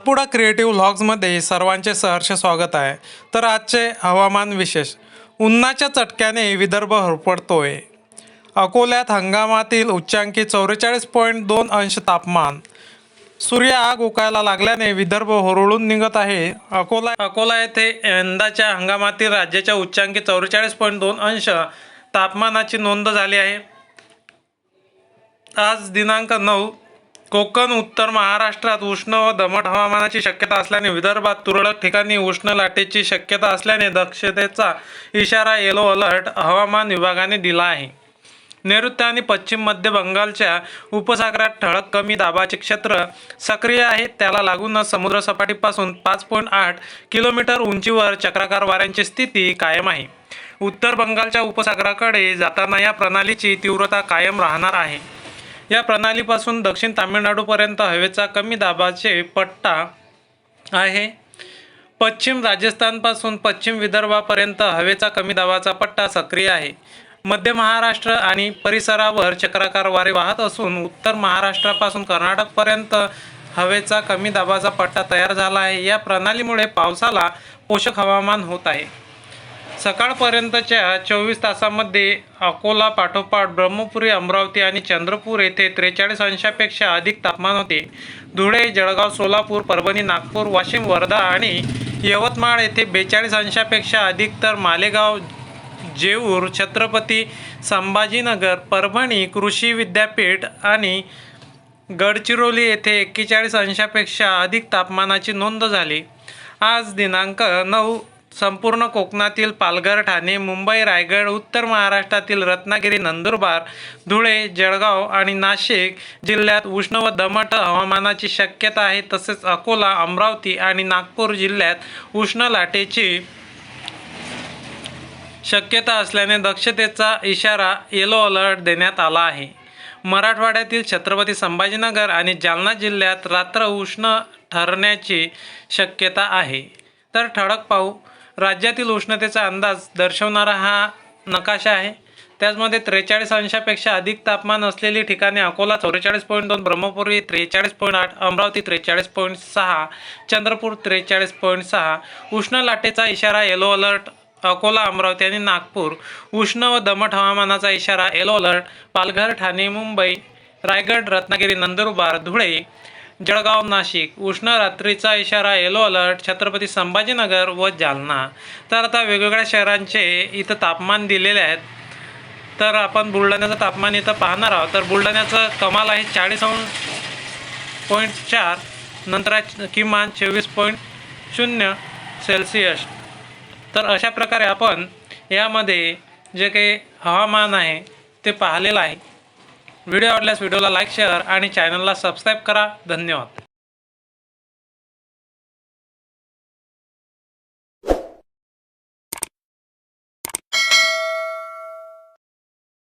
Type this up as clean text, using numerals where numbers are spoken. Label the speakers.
Speaker 1: पुढे क्रिएटिव्ह व्लॉग्समध्ये सर्वांचे सहर्ष स्वागत आहे। तर आजचे हवामान विशेष। उन्हाच्या चटक्याने विदर्भ होरपळतोय। अकोल्यात हंगामातील उच्चांकी 44.2 अंश तापमान। सूर्य आग उकायला लागल्याने विदर्भ होरळून निघत आहे। अकोला येथे यंदाच्या हंगामातील राज्याच्या उच्चांकी 44.2 अंश तापमानाची नोंद झाली आहे। आज दिनांक 9 कोकण उत्तर महाराष्ट्रात उष्ण व दमट हवामानाची शक्यता असल्याने विदर्भात तुरळक ठिकाणी उष्ण लाटेची शक्यता असल्याने दक्षतेचा इशारा येलो अलर्ट हवामान विभागाने दिला आहे। नैऋत्य आणि पश्चिम मध्य बंगालच्या उपसागरात ठळक कमी दाबाचे क्षेत्र सक्रिय आहे। त्याला लागूनच समुद्र सपाटीपासून 5.8 किलोमीटर उंचीवर चक्राकार वाऱ्यांची स्थिती कायम आहे। उत्तर बंगालच्या उपसागराकडे जाताना या प्रणालीची तीव्रता कायम राहणार आहे। या प्रणालीपासून दक्षिण तामिळनाडूपर्यंत हवेचा कमी दाबाचे पट्टा आहे। पश्चिम राजस्थानपासून पश्चिम विदर्भापर्यंत हवेचा कमी दाबाचा पट्टा सक्रिय आहे। मध्य महाराष्ट्र आणि परिसरावर चक्राकार वारे वाहत असून उत्तर महाराष्ट्रापासून कर्नाटकपर्यंत हवेचा कमी दाबाचा पट्टा तयार झाला आहे। या प्रणालीमुळे पावसाला पोषक हवामान होत आहे। सकाळपर्यंतच्या 24 तासांमध्ये अकोला पाठोपाठ ब्रह्मपुरी, अमरावती आणि चंद्रपूर येथे 43 अंशापेक्षा अधिक तापमान होते। धुळे, जळगाव, सोलापूर, परभणी, नागपूर, वाशिम, वर्धा आणि यवतमाळ येथे 42 अंशापेक्षा अधिक, तर मालेगाव, जेऊर, छत्रपती संभाजीनगर, परभणी कृषी विद्यापीठ आणि गडचिरोली येथे 41 अंशापेक्षा अधिक तापमानाची नोंद झाली। आज दिनांक 9 संपूर्ण कोकणातील पालघर, ठाणे, मुंबई, रायगड, उत्तर महाराष्ट्रातील रत्नागिरी, नंदुरबार, धुळे, जळगाव आणि नाशिक जिल्ह्यात उष्ण व दमट हवामानाची शक्यता आहे। तसेच अकोला, अमरावती आणि नागपूर जिल्ह्यात उष्ण लाटेची शक्यता असल्याने दक्षतेचा इशारा येलो अलर्ट देण्यात आला आहे। मराठवाड्यातील छत्रपती संभाजीनगर आणि जालना जिल्ह्यात रात्र उष्ण ठरण्याची शक्यता आहे। तर ठळक पाहू, राज्यातील उष्णतेचा अंदाज दर्शवणारा हा नकाशा आहे। त्याचमध्ये 43 अंशापेक्षा अधिक तापमान असलेली ठिकाणे अकोला 44.2, ब्रह्मपुरी 43.8, अमरावती 43.6, चंद्रपूर 43.6। उष्ण लाटेचा इशारा येलो अलर्ट अकोला, अमरावती आणि नागपूर। उष्ण व दमट हवामानाचा इशारा येलो अलर्ट पालघर, ठाणे, मुंबई, रायगड, रत्नागिरी, नंदुरबार, धुळे, जळगाव, नाशिक। उष्ण रात्रीचा इशारा येलो अलर्ट छत्रपती संभाजीनगर व जालना। तर आता वेगवेगळ्या शहरांचे इथं तापमान दिलेले आहेत। तर आपण बुलढाण्याचं तापमान इथं पाहणार आहोत। तर बुलढाण्याचं कमाल आहे 40.4, नंतर किमान 26.0 सेल्सिअस। तर अशा प्रकारे आपण यामध्ये जे काही हवामान आहे ते पाहिलेलं आहे। व्हिडिओ आवडल्यास व्हिडिओला लाईक, शेअर आणि चॅनलला सबस्क्राईब करा। धन्यवाद।